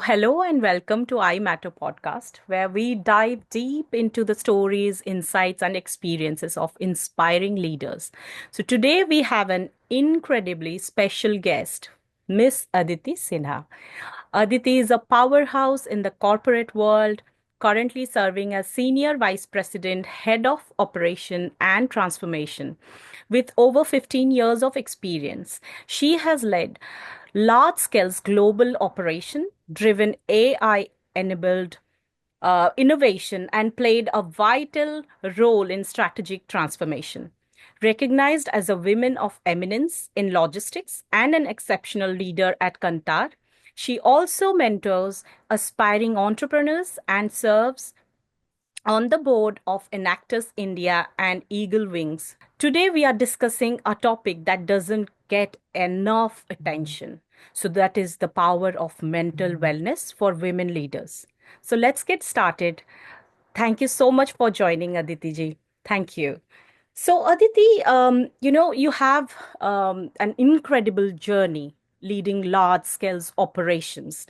Hello and welcome to iMatter Podcast, where we dive deep into the stories, insights, and experiences of inspiring leaders. So, today we have an incredibly special guest, Miss Aditi Sinha. Aditi is a powerhouse in the corporate world, currently serving as Senior Vice President, Head of Operation and Transformation. With over 15 years of experience, she has led large scale global operation driven AI enabled innovation and played a vital role in strategic transformation. Recognized as a woman of eminence in logistics and an exceptional leader at Kantar, she also mentors aspiring entrepreneurs and serves on the board of Enactus India and Eagle Wings. Today, we are discussing a topic that doesn't get enough attention. So, that is the power of mental wellness for women leaders. So, let's get started. Thank you so much for joining, Aditi ji. Thank you. So, Aditi, you have an incredible journey leading large scales operations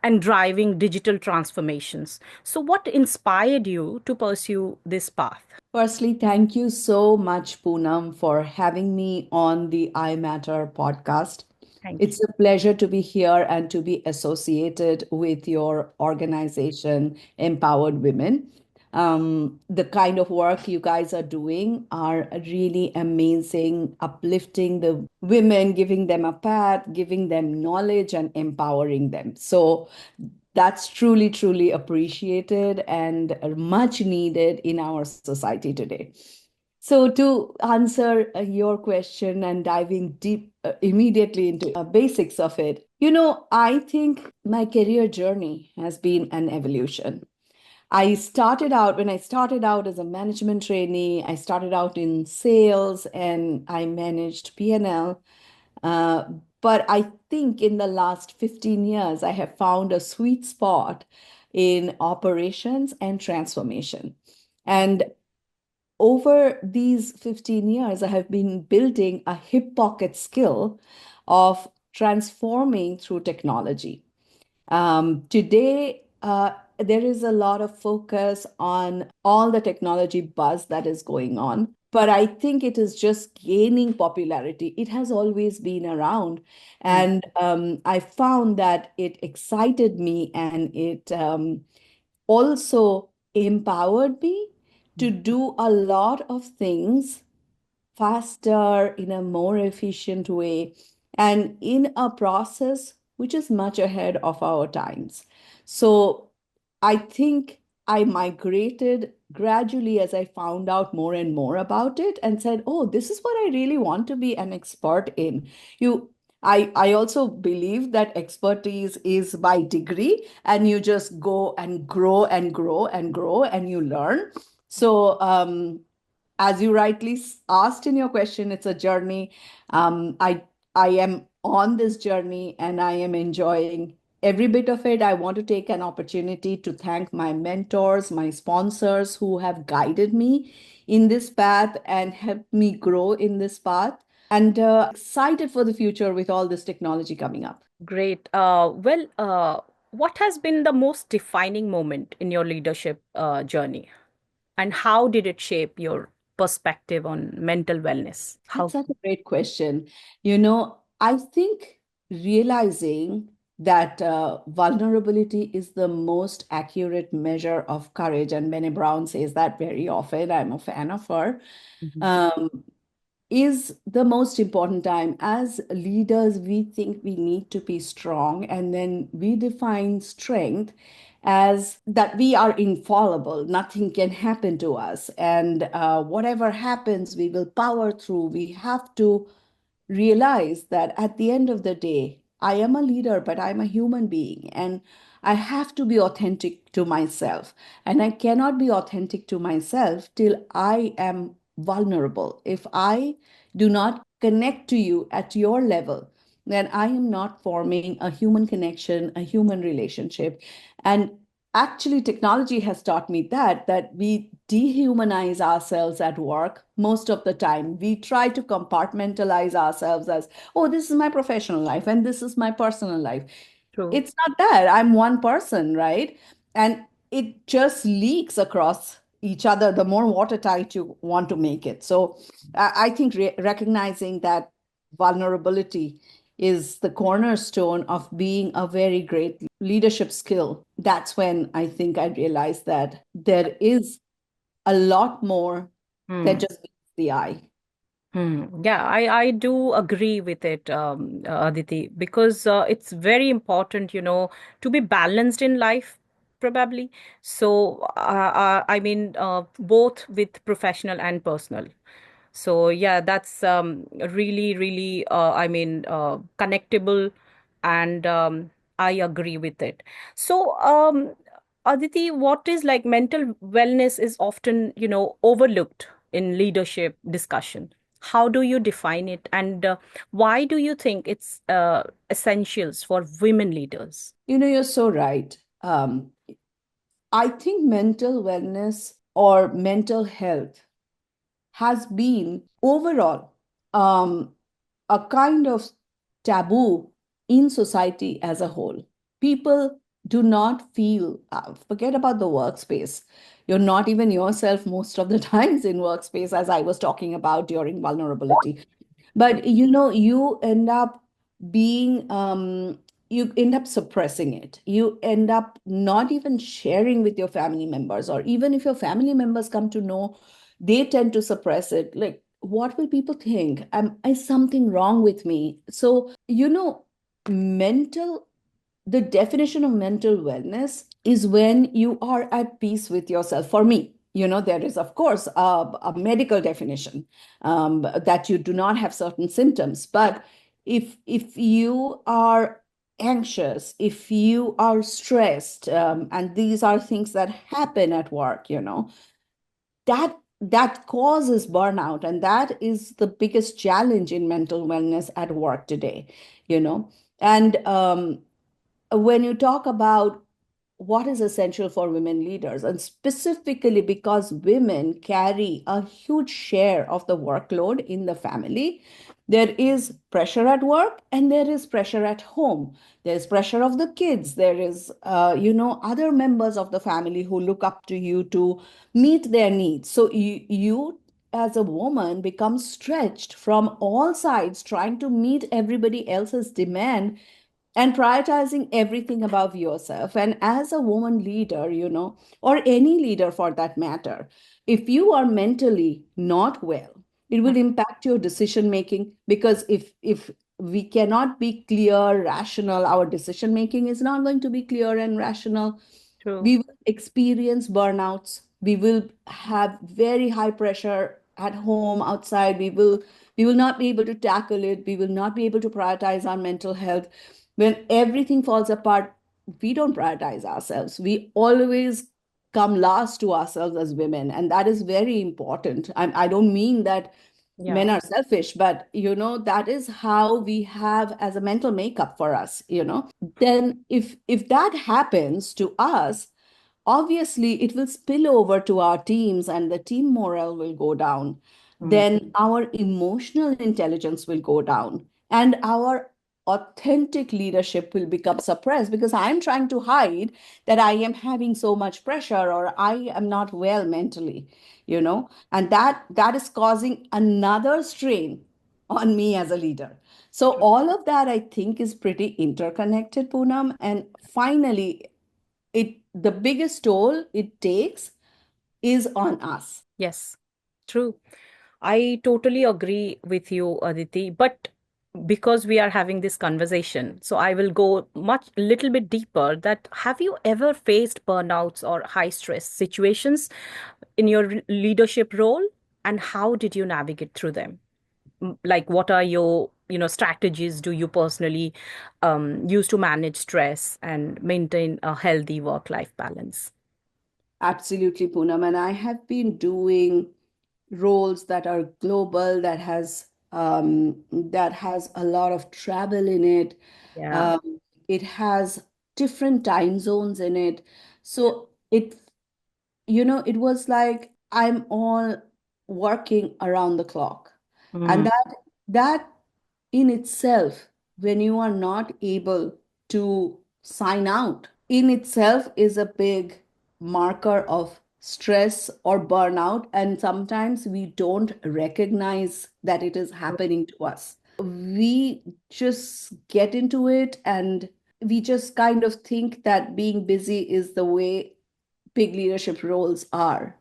and driving digital transformations. So, what inspired you to pursue this path? Firstly, thank you so much, Poonam, for having me on the iMatter podcast. Thank you. It's a pleasure to be here and to be associated with your organization, Empowered Women. The kind of work you guys are doing are really amazing, uplifting the women, giving them a path, giving them knowledge, and empowering them. So that's truly, truly appreciated and much needed in our society today. So, to answer your question and diving deep immediately into basics of it, I think my career journey has been an evolution. When I started out as a management trainee, I started out in sales and I managed P&L. Uh, but I think in the last 15 years, I have found a sweet spot in operations and transformation. And over these 15 years, I have been building a hip pocket skill of transforming through technology. Today, there is a lot of focus on all the technology buzz that is going on, but I think it is just gaining popularity. It has always been around. Mm, And I found that it excited me and it also empowered me to mm, do a lot of things faster, in a more efficient way, and in a process which is much ahead of our times. So I think I migrated gradually as I found out more and more about it and said, oh, this is what I really want to be an expert in. You I also believe that expertise is by degree, and you just go and grow and grow and grow and you learn. So as you rightly asked in your question, it's a journey. I am on this journey and I am enjoying every bit of it. I want to take an opportunity to thank my mentors, my sponsors who have guided me in this path and helped me grow in this path. And excited for the future with all this technology coming up. Great. What has been the most defining moment in your leadership journey, and how did it shape your perspective on mental wellness? That's How? such a great question. I think realizing that vulnerability is the most accurate measure of courage, and Bene Brown says that very often. I'm a fan of her. Mhm. Um, is the most important time. As leaders, we think we need to be strong, and then we define strength as that we are infallible, nothing can happen to us, and whatever happens, we will power through. We have to realize that at the end of the day, I am a leader, but I'm a human being, and I have to be authentic to myself. And I cannot be authentic to myself till I am vulnerable. If I do not connect to you at your level, then I am not forming a human connection, a human relationship. And actually, technology has taught me that we dehumanize ourselves at work most of the time. We try to compartmentalize ourselves as, oh, this is my professional life and this is my personal life. True. it's not that. I'm one person, right? And it just leaks across each other the more watertight you want to make it. So I think recognizing that vulnerability is the cornerstone of being a very great leadership skill. That's when I think I realized that there is a lot more than Hmm. just meets the eye. Hmm. Yeah, I do agree with it, Aditi, because it's very important, to be balanced in life, probably. So, I mean, both with professional and personal. So, yeah, that's really, really, I mean, connectable, and I agree with it. So, Aditi, what is like mental wellness is often, overlooked in leadership discussion. How do you define it, and why do you think it's essentials for women leaders? You're so right. I think mental wellness or mental health has been overall um, a kind of taboo in society as a whole. People do not feel, forget about the workspace. You're not even yourself most of the times in workspace, as I was talking about during vulnerability. But you end up being you end up suppressing it. You end up not even sharing with your family members, or even if your family members come to know, they tend to suppress it. Like, what will people think? Is something wrong with me? So mental the definition of mental wellness is when you are at peace with yourself. For me, there is, of course, a medical definition, that you do not have certain symptoms. But if you are anxious, if you are stressed, and these are things that happen at work, that causes burnout, and that is the biggest challenge in mental wellness at work today. you know and when you talk about what is essential for women leaders, and specifically because women carry a huge share of the workload in the family, there is pressure at work and there is pressure at home. There's pressure of the kids. There is, other members of the family who look up to you to meet their needs. So you as a woman become stretched from all sides trying to meet everybody else's demand and prioritizing everything above yourself. And as a woman leader, or any leader for that matter, if you are mentally not well, it will impact your decision making, because if we cannot be clear, rational, our decision making is not going to be clear and rational. True. We will experience burnouts. We will have very high pressure at home, outside. We will not be able to tackle it. We will not be able to prioritize our mental health. When everything falls apart, we don't prioritize ourselves. We always come last to ourselves as women, and that is very important. I don't mean that Yeah. men are selfish, but that is how we have as a mental makeup for us. Then if that happens to us, obviously it will spill over to our teams, and the team morale will go down. Mm. Then our emotional intelligence will go down, and our authentic leadership will become suppressed, because I'm trying to hide that I am having so much pressure, or I am not well mentally. And that is causing another strain on me as a leader. So all of that, I think, is pretty interconnected, Poonam. And finally, the biggest toll it takes is on us. Yes, true. I totally agree with you, Aditi. But because we are having this conversation, so I will go much little bit deeper. That have you ever faced burnouts or high stress situations in your leadership role, and how did you navigate through them? Like, what are your, strategies do you personally use to manage stress and maintain a healthy work-life balance? Absolutely, Poonam. And I have been doing roles that are global, that has a lot of travel in it. Yeah. It has different time zones in it. So it was like I'm all working around the clock. And Mm. that in itself, when you are not able to sign out in itself is a big marker of stress or burnout. And sometimes we don't recognize that it is happening to us. We just get into it and we just kind of think that being busy is the way big leadership roles are.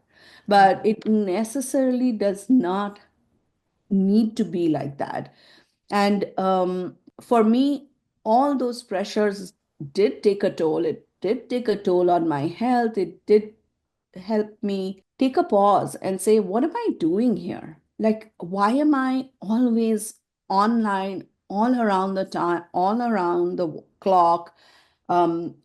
But it necessarily does not need to be like that. And for me, all those pressures did take a toll. It did take a toll on my health. It did help me take a pause and say, what am I doing here? Like, why am I always online, all around the time, all around the clock? Um,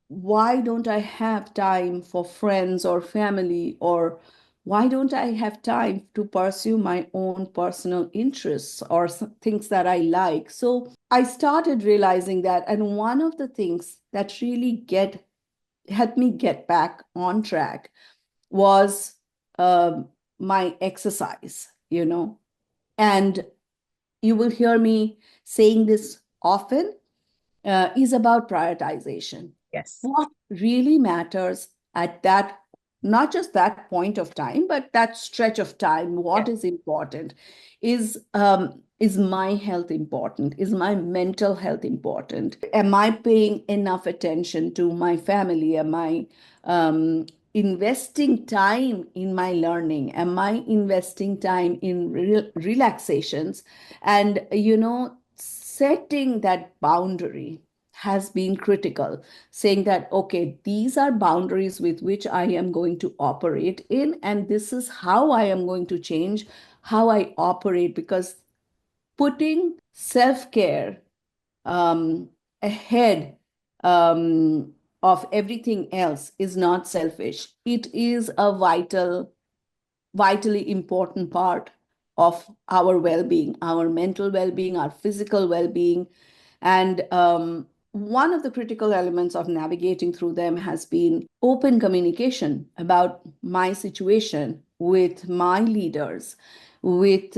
why don't I have time for friends or family? Or why don't I have time to pursue my own personal interests or things that I like? So I started realizing that. And one of the things that really helped me get back on track was my exercise, and you will hear me saying this often, is about prioritization. Yes. What really matters at that, not just that point of time, but that stretch of time, what Yes. is important? Is my health important? Is my mental health important? Am I paying enough attention to my family? Am I investing time in my learning? Am I investing time in relaxations? And, setting that boundary has been critical, saying that, okay, these are boundaries with which I am going to operate in, and this is how I am going to change how I operate, because putting self care ahead of everything else is not selfish. It is a vitally important part of our well-being, our mental well-being, our physical well-being. And one of the critical elements of navigating through them has been open communication about my situation with my leaders, with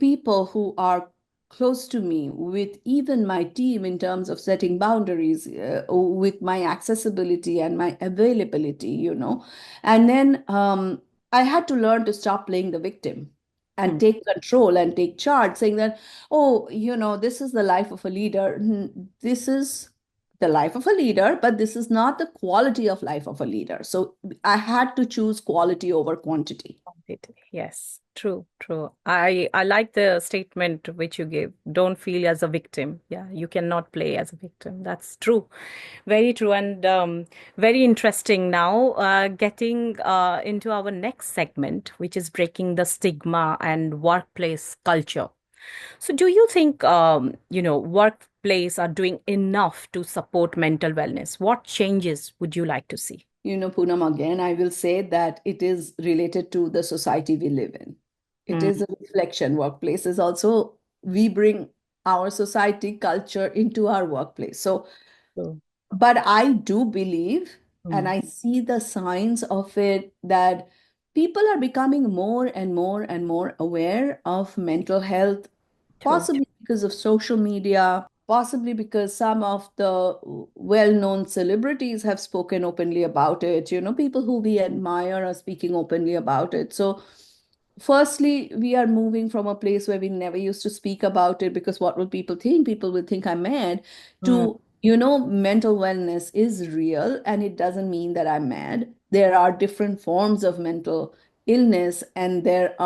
people who are close to me, with even my team, in terms of setting boundaries, with my accessibility and my availability, And then I had to learn to stop playing the victim and Mm. take control and take charge, saying that, oh, this is the life of a leader. This is the life of a leader, but this is not the quality of life of a leader. So I had to choose quality over quantity. Yes, true, true. I like the statement which you gave. Don't feel as a victim. Yeah, you cannot play as a victim. That's true. Very true and very interesting. Now, getting into our next segment, which is breaking the stigma and workplace culture. So, do you think workplace are doing enough to support mental wellness? What changes would you like to see? Poonam, again, I will say that it is related to the society we live in. It Mm, is a reflection. Workplaces also, we bring our society culture into our workplace. So, true. but I do believe, and Mm, I see the signs of it, that people are becoming more and more and more aware of mental health, true. possibly because of social media, possibly because some of the well-known celebrities have spoken openly about it. People who we admire are speaking openly about it. So, firstly, we are moving from a place where we never used to speak about it because what will people think? People will think I'm mad, Mm, to, mental wellness is real and it doesn't mean that I'm mad. There are different forms of mental illness, and there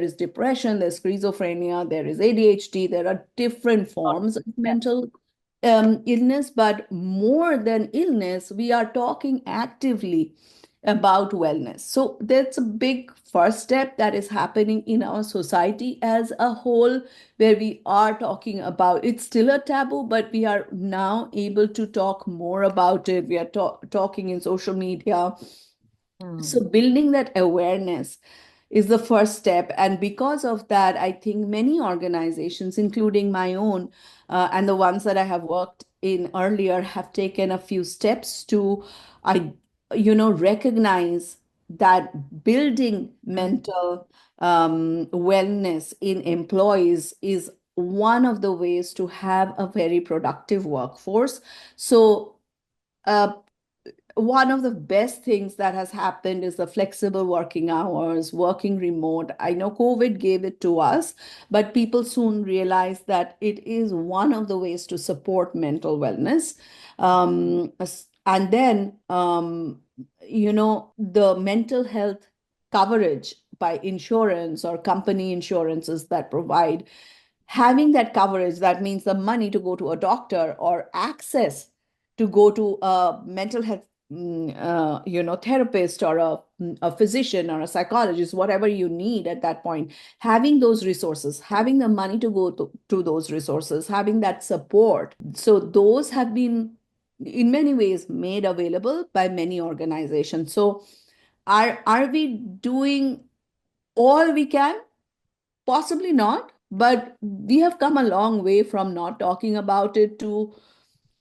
is depression, there's schizophrenia, there is ADHD, there are different forms of yeah. mental illness. But more than illness, we are talking actively about wellness. So that's a big first step that is happening in our society as a whole, where we are talking about, it's still a taboo, but we are now able to talk more about it. We are talking in social media. So Mm, building that awareness is the first step. And because of that, I think many organizations, including my own, and the ones that I have worked in earlier, have taken a few steps to, I, recognize that building mm, mental wellness in employees is one of the ways to have a very productive workforce. So, uh, one of the best things that has happened is the flexible working hours, working remote. I know COVID gave it to us, but people soon realized that it is one of the ways to support mental wellness. And then, the mental health coverage by insurance or company insurances that provide, having that coverage, that means the money to go to a doctor or access to go to a mental health therapist or a physician or a psychologist, whatever you need at that point, having those resources, having the money to go to those resources, having that support. So those have been in many ways made available by many organizations. So are we doing all we can? Possibly not, but we have come a long way from not talking about it to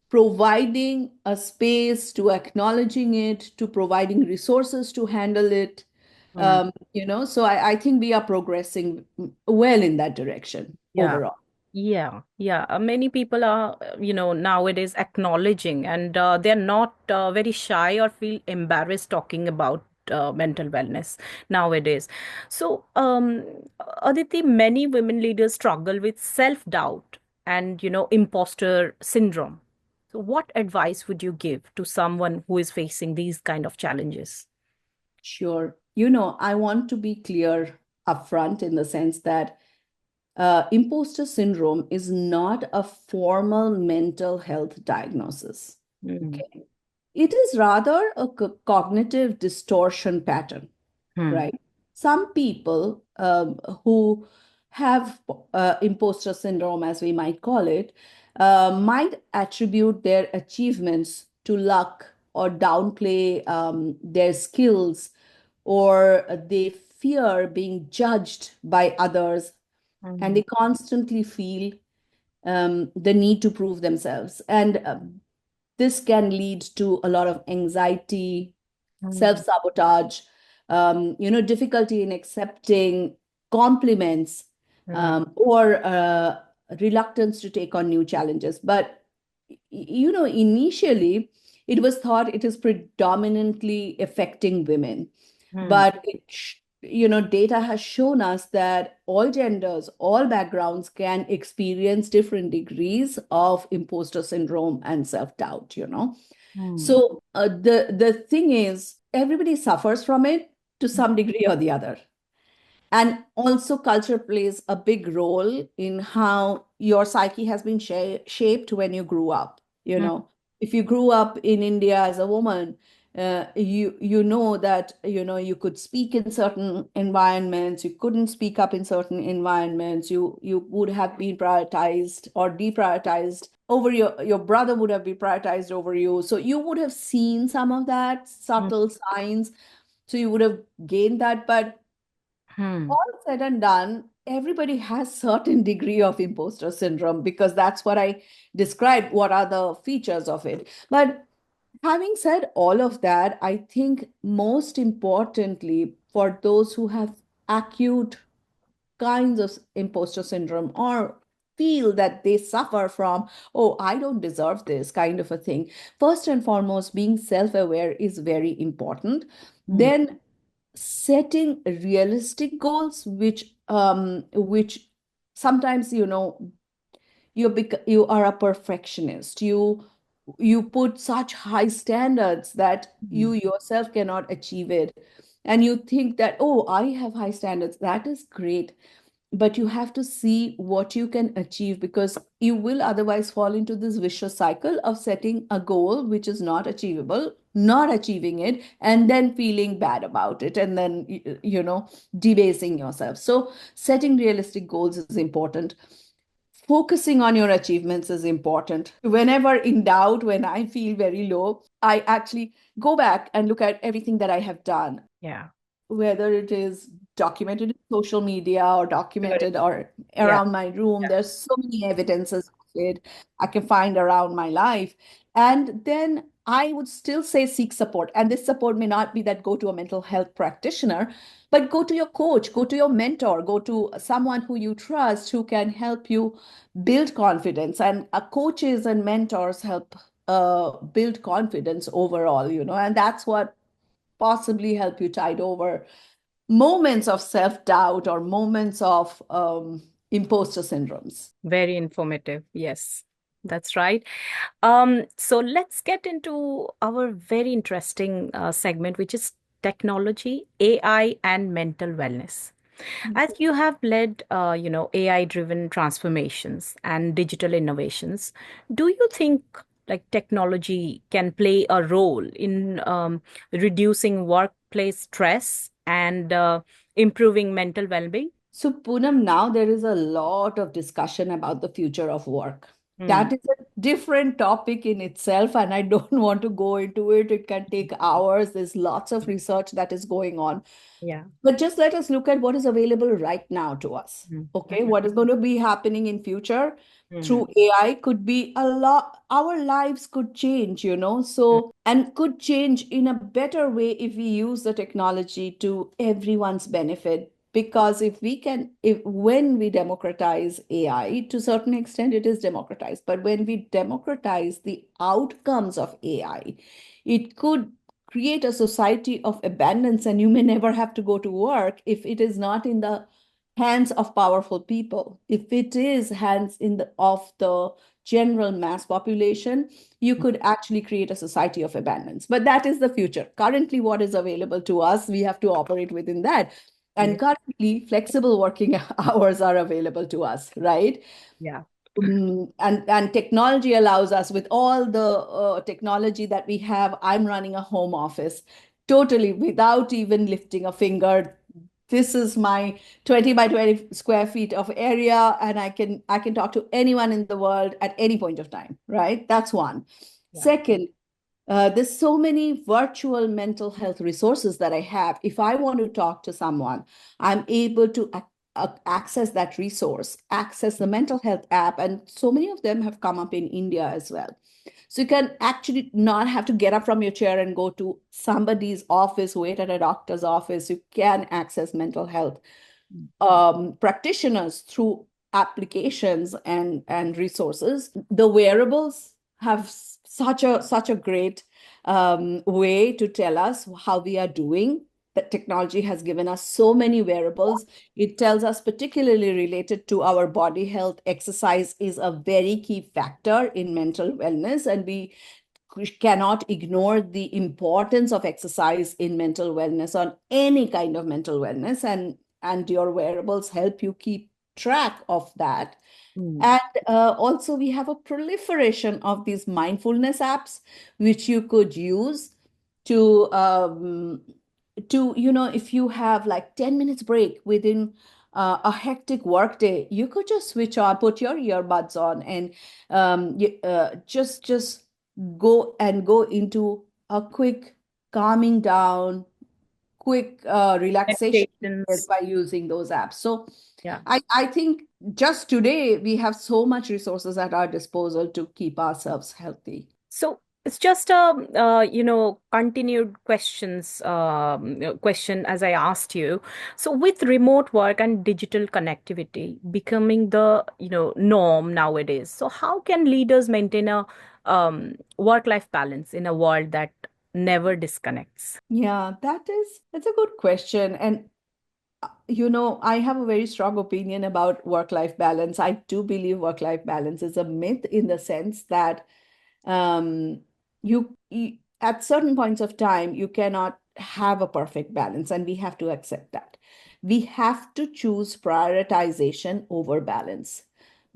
providing a space, to acknowledging it, to providing resources to handle it. Mm. So I think we are progressing well in that direction Yeah. overall. Yeah, yeah. Many people are, nowadays acknowledging, and they're not very shy or feel embarrassed talking about mental wellness nowadays. So, Aditi, many women leaders struggle with self-doubt and, imposter syndrome. So, what advice would you give to someone who is facing these kind of challenges? Sure. I want to be clear upfront in the sense that imposter syndrome is not a formal mental health diagnosis. Mm. Okay. It is rather a cognitive distortion pattern, Hmm. right? Some people who have imposter syndrome, as we might call it, might attribute their achievements to luck or downplay their skills, or they fear being judged by others, and Hmm. they constantly feel the need to prove themselves. And this can lead to a lot of anxiety, Hmm. self-sabotage, difficulty in accepting compliments, Right. or reluctance to take on new challenges. But, initially, it was thought it is predominantly affecting women. Hmm. But data has shown us that all genders, all backgrounds can experience different degrees of imposter syndrome and self-doubt. Hmm. So the thing is, everybody suffers from it to some degree or the other. And also, culture plays a big role in how your psyche has been shaped when you grew up. Hmm. If you grew up in India as a woman, you know that you could speak in certain environments, you couldn't speak up in certain environments. You would have been prioritized or deprioritized over your brother would have been prioritized over you. So you would have seen some of that Hmm. subtle signs. So you would have gained that, but Hmm. all said and done, everybody has certain degree of imposter syndrome, because that's what I described. What are the features of it? But having said all of that, I think most importantly, for those who have acute kinds of imposter syndrome, or feel that they suffer from, oh, I don't deserve this kind of a thing, first and foremost, being self-aware is very important. Hmm. Then setting realistic goals, which sometimes, you are a perfectionist. You put such high standards that Hmm. you yourself cannot achieve it, and you think that, oh, I have high standards. That is great, but you have to see what you can achieve, because you will otherwise fall into this vicious cycle of setting a goal which is not achievable, not achieving it, and then feeling bad about it, and then debasing yourself. So setting realistic goals is important. Focusing on your achievements is important. Whenever in doubt, when I feel very low, I actually go back and look at everything that I have done, Yeah. whether it is documented in social media or Very. documented or Yeah. around my room. Yeah. There's so many evidences of it I can find around my life. And then I would still say seek support. And this support may not be that go to a mental health practitioner, but go to your coach, go to your mentor, go to someone who you trust who can help you build confidence. And coaches and mentors help build confidence overall, and that's what possibly help you tide over moments of self-doubt or moments of imposter syndromes. Very informative. Yes, that's right. So let's get into our very interesting segment, which is technology, AI, and mental wellness. As you have led, AI-driven transformations and digital innovations, do you think like technology can play a role in reducing workplace stress and improving mental well-being? So, Poonam, now there is a lot of discussion about the future of work. Hmm. That is a different topic in itself, and I don't want to go into it. It can take hours. There's lots of research that is going on. Yeah. But just let us look at what is available right now to us. Hmm. Okay, what is going to be happening in future Hmm. through AI could be a lot. Our lives could change, so and could change in a better way if we use the technology to everyone's benefit. Because if when we democratize AI, to a certain extent, it is democratized. But when we democratize the outcomes of AI, it could create a society of abundance, and you may never have to go to work if it is not in the hands of powerful people. If it is hands in the of the general mass population, you could actually create a society of abundance. But that is the future. Currently, what is available to us, we have to operate within that. And Yeah. currently, flexible working hours are available to us, right? Yeah. And technology allows us, with all the technology that we have. I'm running a home office totally without even lifting a finger. This is my 20 by 20 square feet of area, and I can talk to anyone in the world at any point of time, right? That's one. Yeah. Second, there's so many virtual mental health resources that I have. If I want to talk to someone, I'm able to access that resource, access the mental health app, and so many of them have come up in India as well. So you can actually not have to get up from your chair and go to somebody's office, wait at a doctor's office. You can access mental health practitioners through applications and resources. The wearables have such a great way to tell us how we are doing. That technology has given us so many wearables. It tells us, particularly related to our body health, exercise is a very key factor in mental wellness, and we cannot ignore the importance of exercise in mental wellness, on any kind of mental wellness, and your wearables help you keep track of that. Hmm. And also, we have a proliferation of these mindfulness apps, which you could use to if you have like 10 minutes break within a hectic workday, you could just switch on, put your earbuds on, and just go into a quick calming down, quick relaxation period Meditations. by using those apps. So Yeah. I think just today we have so much resources at our disposal to keep ourselves healthy. So it's just a continued question as I asked you. So with remote work and digital connectivity becoming the norm nowadays, so how can leaders maintain a work-life balance in a world that never disconnects? Yeah, that's a good question. And I have a very strong opinion about work-life balance. I do believe work-life balance is a myth, in the sense that um, at certain points of time, you cannot have a perfect balance, and we have to accept that. We have to choose prioritization over balance.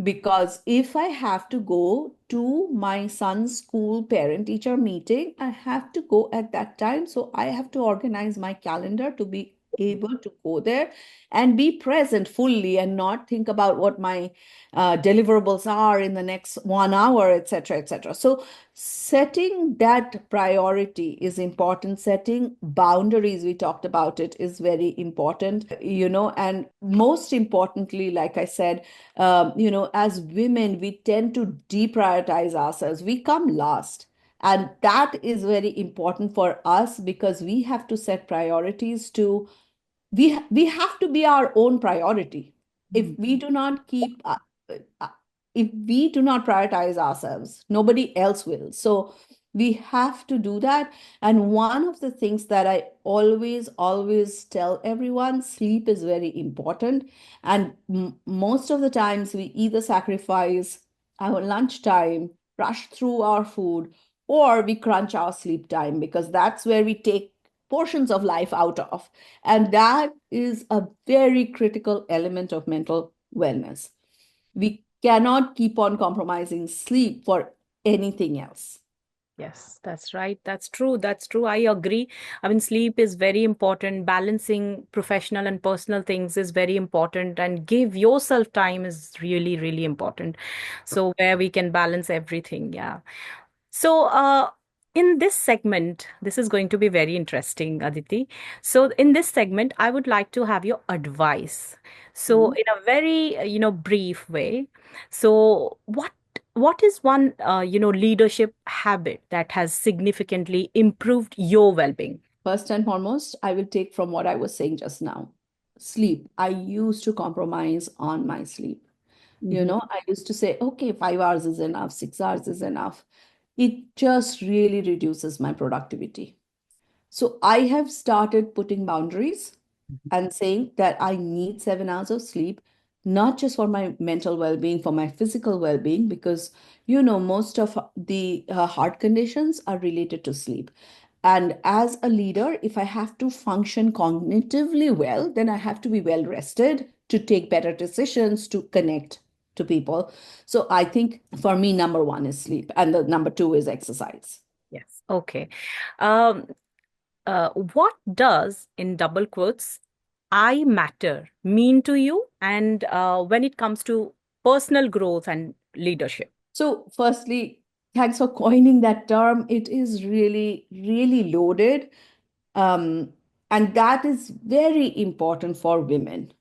Because if I have to go to my son's school parent-teacher meeting, I have to go at that time. So I have to organize my calendar to be able to go there and be present fully and not think about what my deliverables are in the next 1 hour, etc., etc. So setting that priority is important. Setting boundaries, we talked about it, is very important, and most importantly, like I said, as women, we tend to deprioritize ourselves. We come last. And that is very important for us because we have to set priorities to we have to be our own priority. If Mhm. we do not keep uh, if we do not prioritize ourselves, nobody else will. So we have to do that. And one of the things that I always tell everyone, sleep is very important. And most of the times we either sacrifice our lunchtime, rush through our food, or we crunch our sleep time because that's where we take portions of life out of. And that is a very critical element of mental wellness. We cannot keep on compromising sleep for anything else. Yes, that's right. That's true. That's true. I agree. I mean, sleep is very important. Balancing professional and personal things is very important, and give yourself time is really, really important. So, where we can balance everything. Yeah. So, in this segment, this is going to be very interesting, Aditi. So, in this segment, I would like to have your advice. So, Mhm. in a very, brief way. So, what is one, leadership habit that has significantly improved your well-being? First and foremost, I will take from what I was saying just now. Sleep. I used to compromise on my sleep. Mhm. I used to say, okay, 5 hours is enough, 6 hours is enough. It just really reduces my productivity. So I have started putting boundaries and saying that I need 7 hours of sleep, not just for my mental well being, for my physical well being, because, most of the heart conditions are related to sleep. And as a leader, if I have to function cognitively well, then I have to be well rested to take better decisions, to connect to people. So I think for me, number one is sleep, and the number two is exercise. Yes. Okay. Um, what does, in double quotes, I matter mean to you? And when it comes to personal growth and leadership? So, firstly, thanks for coining that term. It is really, really loaded. Um, and that is very important for women.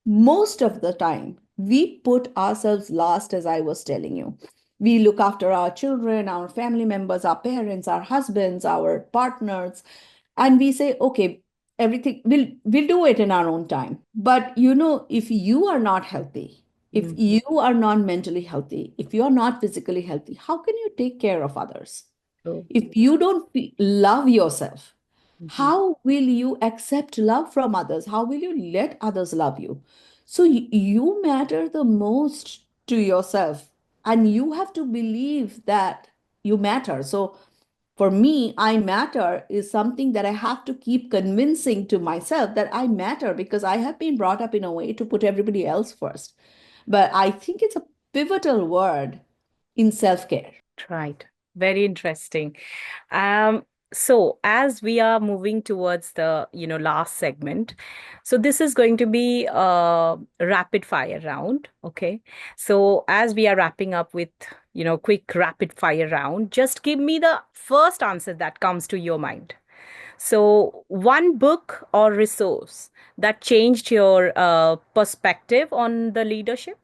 Most of the time, we put ourselves last, as I was telling you. We look after our children, our family members, our parents, our husbands, our partners, and we say, okay, everything we'll do it in our own time. But if you are not healthy, if Mm, you are not mentally healthy, if you are not physically healthy, how can you take care of others? true. If you don't love yourself, Mhm. how will you accept love from others? How will you let others love you? So you matter the most to yourself, and you have to believe that you matter. So for me, I matter is something that I have to keep convincing to myself that I matter because I have been brought up in a way to put everybody else first. But I think it's a pivotal word in self care. Right. Very interesting. Um, so as we are moving towards the, last segment, so this is going to be a rapid fire round. Okay. So as we are wrapping up with, quick rapid fire round, just give me the first answer that comes to your mind. So one book or resource that changed your perspective on the leadership.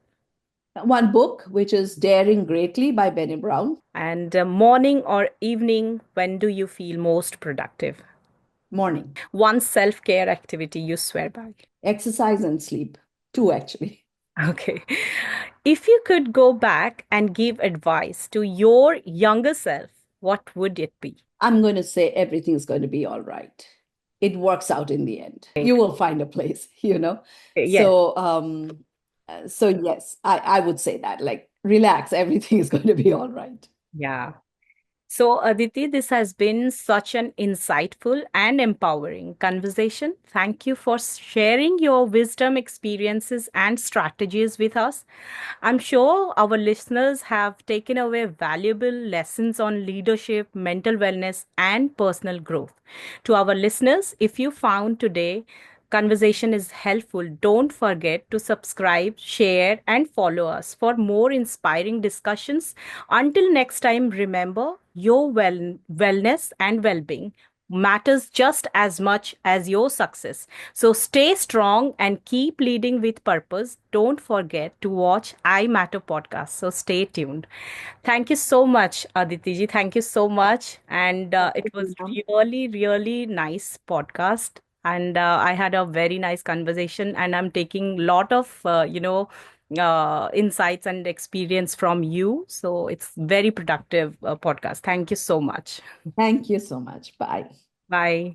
One book, which is Daring Greatly by Benny Brown. And morning or evening, when do you feel most productive? Morning. One self care activity you swear by. Exercise and sleep. Two, actually. Okay. If you could go back and give advice to your younger self, what would it be? I'm going to say everything's going to be all right. It works out in the end. You Great. will find a place. Yes. So yes, I would say that. Like, relax, everything is going to be all right. Yeah. So, Aditi, this has been such an insightful and empowering conversation. Thank you for sharing your wisdom, experiences, and strategies with us. I'm sure our listeners have taken away valuable lessons on leadership, mental wellness, and personal growth. To our listeners, if you found today conversation is helpful, don't forget to subscribe, share, and follow us for more inspiring discussions. Until next time, remember your wellness and well being matters just as much as your success. So stay strong and keep leading with purpose. Don't forget to watch I Matter podcast. So stay tuned. Thank you so much, Aditi ji. Thank you so much. And Thank it you, was Sinha. really, really nice podcast. And I had a very nice conversation, and I'm taking a lot of, insights and experience from you. So it's very productive podcast. Thank you so much. Thank you so much. Bye. Bye.